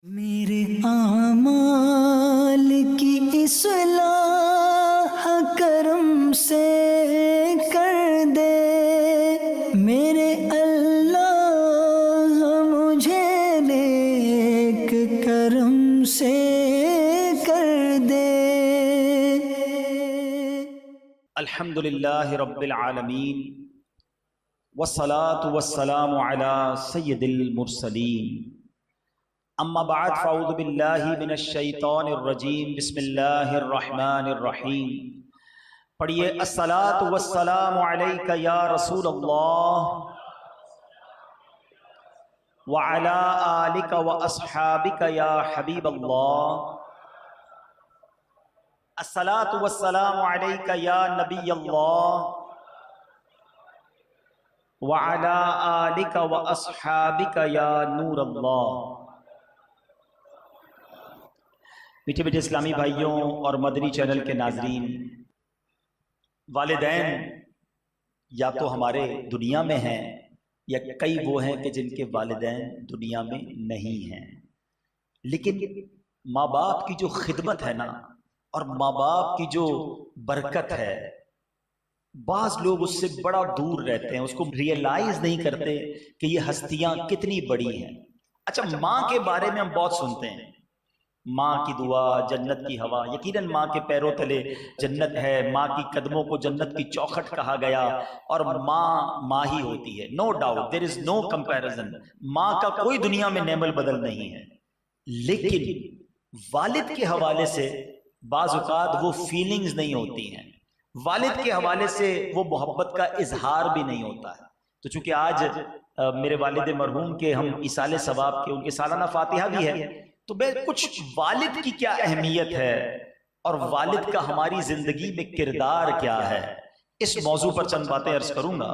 میرے اعمال کی اصلاح کرم سے کر دے، میرے اللہ مجھے نیک کرم سے کر دے۔ الحمدللہ رب العالمین والصلاة والسلام علی سید المرسلین، اما بعد فاعوذ باللہ من الشیطان الرجیم، بسم اللہ الرحمن الرحیم۔ پڑھیے الصلاة والسلام علیک یا رسول اللہ وعلی آلک واصحابک یا حبیب اللہ، الصلاة والسلام علیک یا نبی اللہ وعلی آلک واصحابک یا نور اللہ۔ میٹھے میٹھے اسلامی بھائیوں اور مدنی چینل کے ناظرین، والدین یا تو ہمارے دنیا میں ہیں یا کئی وہ ہیں کہ جن کے والدین دنیا میں نہیں ہیں، لیکن ماں باپ کی جو خدمت ہے نا اور ماں باپ کی جو برکت ہے، بعض لوگ اس سے بڑا دور رہتے ہیں، اس کو ریئلائز نہیں کرتے کہ یہ ہستیاں کتنی بڑی ہیں۔ اچھا، ماں کے بارے میں ہم بہت سنتے ہیں، ماں کی دعا جنت کی ہوا، یقیناً ماں کے پیروں تلے جنت ہے، ماں کی قدموں کو جنت کی چوکھٹ کہا گیا، اور ماں ہی ہوتی ہے، نو ڈاؤٹ، دیر از نو کمپیرزن، ماں کا کوئی دنیا میں نعم البدل نہیں ہے۔ لیکن والد کے حوالے سے بعض اوقات وہ فیلنگز نہیں ہوتی ہیں، والد کے حوالے سے وہ محبت کا اظہار بھی نہیں ہوتا ہے۔ تو چونکہ آج میرے والد مرحوم کے ہم ایصال ثواب کے ان کے سالانہ فاتحہ بھی ہے، تو میں کچھ والد کی کیا اہمیت ہے اور والد کا ہماری زندگی میں کردار کیا ہے، اس موضوع پر چند باتیں عرض کروں گا۔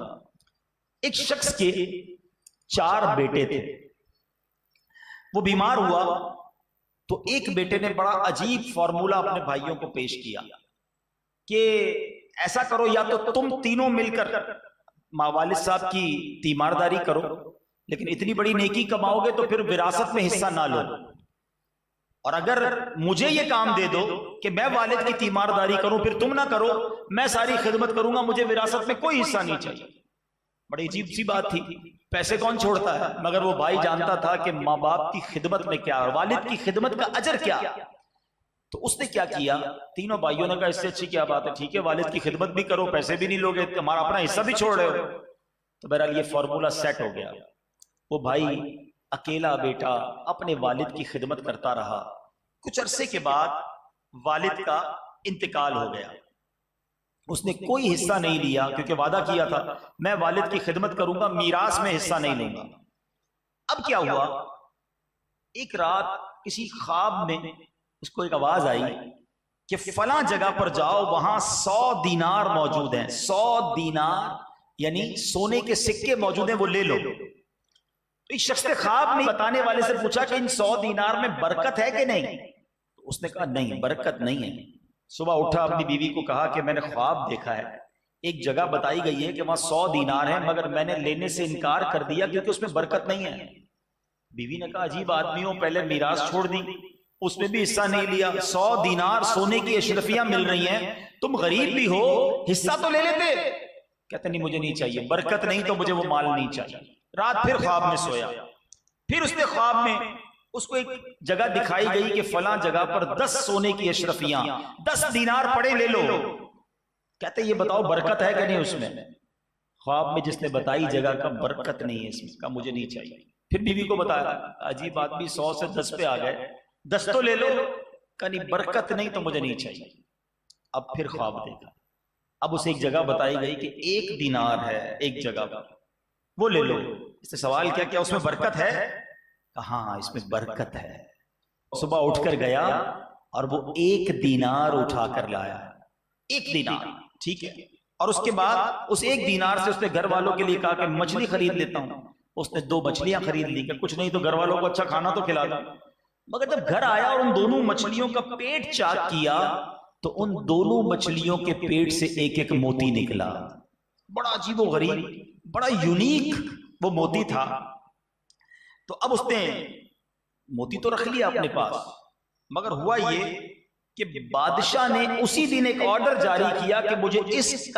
ایک شخص کے 4 بیٹے تھے، وہ بیمار ہوا تو ایک بیٹے نے بڑا عجیب فارمولہ اپنے بھائیوں کو پیش کیا کہ ایسا کرو، یا تو تم تینوں مل کر والد صاحب کی تیمارداری کرو، لیکن اتنی بڑی نیکی کماؤ گے تو پھر وراثت میں حصہ نہ لو، اور اگر مجھے یہ کام دے دو کہ میں والد کی تیمارداری کروں پھر تم نہ کرو، میں ساری خدمت کروں گا، مجھے وراثت میں کوئی حصہ نہیں چاہیے۔ بڑی عجیب سی بات تھی، پیسے کون چھوڑتا ہے، مگر وہ بھائی جانتا تھا کہ ماں باپ کی خدمت میں کیا اور والد کی خدمت کا اجر کیا۔ تو اس نے کیا کیا، تینوں بھائیوں نے کہا اس سے اچھی کیا بات ہے، ٹھیک ہے والد کی خدمت بھی کرو، پیسے بھی نہیں لوگے، ہمارا اپنا حصہ بھی چھوڑ رہے ہو۔ تو بہرحال یہ فارمولہ سیٹ ہو گیا، وہ بھائی اکیلا بیٹا اپنے والد کی خدمت کرتا رہا۔ کچھ عرصے کے بعد والد کا انتقال ہو گیا، اس نے کوئی حصہ نہیں لیا کیونکہ وعدہ کیا تھا میں والد کی خدمت کروں گا، میراث میں حصہ نہیں لوں گا۔ اب کیا ہوا، ایک رات کسی خواب میں اس کو ایک آواز آئی کہ فلاں جگہ پر جاؤ، وہاں 100 دینار موجود ہیں، 100 دینار یعنی سونے کے سکے موجود ہیں، وہ لے لو۔ ایک شخص نے خواب میں بتانے والے سے پوچھا کہ ان 100 دینار میں برکت ہے کہ نہیں؟ تو اس نے کہا نہیں، برکت نہیں ہے۔ صبح اٹھا، اپنی بیوی کو کہا کہ میں نے خواب دیکھا ہے، ایک جگہ بتائی گئی ہے کہ وہاں 100 دینار ہے، مگر میں نے لینے سے انکار کر دیا کیونکہ اس میں برکت نہیں ہے۔ بیوی نے کہا عجیب آدمی ہو، پہلے میراث چھوڑ دی، اس میں بھی حصہ نہیں لیا، 100 دینار سونے کی اشرفیاں مل رہی ہیں، تم غریب بھی ہو، حصہ تو لے لیتے۔ کہتے نہیں مجھے نہیں چاہیے، برکت نہیں تو مجھے وہ مال نہیں چاہیے۔ رات پھر خواب میں سویا، پھر اس نے خواب میں اس کو ایک جگہ دکھائی گئی کہ فلاں جگہ پر 10 سونے کی اشرفیاں، 10 دینار پڑے لے لو۔ کہتے یہ بتاؤ برکت ہے کہ نہیں اس میں؟ خواب میں جس نے بتائی جگہ کا برکت نہیں ہے اس میں، کہا مجھے نہیں چاہیے۔ پھر بیوی کو بتایا، عجیب آدمی 100 سے 10 پہ آ گئے، 10 تو لے لو، کہا نہیں برکت نہیں تو مجھے نہیں چاہیے۔ اب پھر خواب دیکھا، اب اسے ایک جگہ بتائی گئی کہ 1 دینار ہے ایک جگہ پر، وہ لے لو۔ اس نے سوال کیا کیا اس میں برکت ہے؟ کہا ہاں اس میں برکت ہے۔ صبح اٹھ کر گیا اور وہ 1 دینار اٹھا کر لایا، 1 دینار، ٹھیک ہے۔ اور اس کے بعد اس 1 دینار سے اس نے گھر والوں کے لیے کہا کہ مچھلی خرید لیتا ہوں، اس نے 2 مچھلیاں خرید لی کہ کچھ نہیں تو گھر والوں کو اچھا کھانا تو کھلا دوں۔ مگر جب گھر آیا اور ان دونوں مچھلیوں کا پیٹ چاک کیا تو ان دونوں مچھلیوں کے پیٹ سے ایک ایک موتی نکلا، بڑا عجیب و غریب، بڑا یونیک وہ موتی تھا۔ تو اب اس نے موتی تو رکھ لیا اپنے پاس، مگر ہوا یہ کہ بادشاہ نے اسی دن ایک آرڈر جاری کیا کہ مجھے اس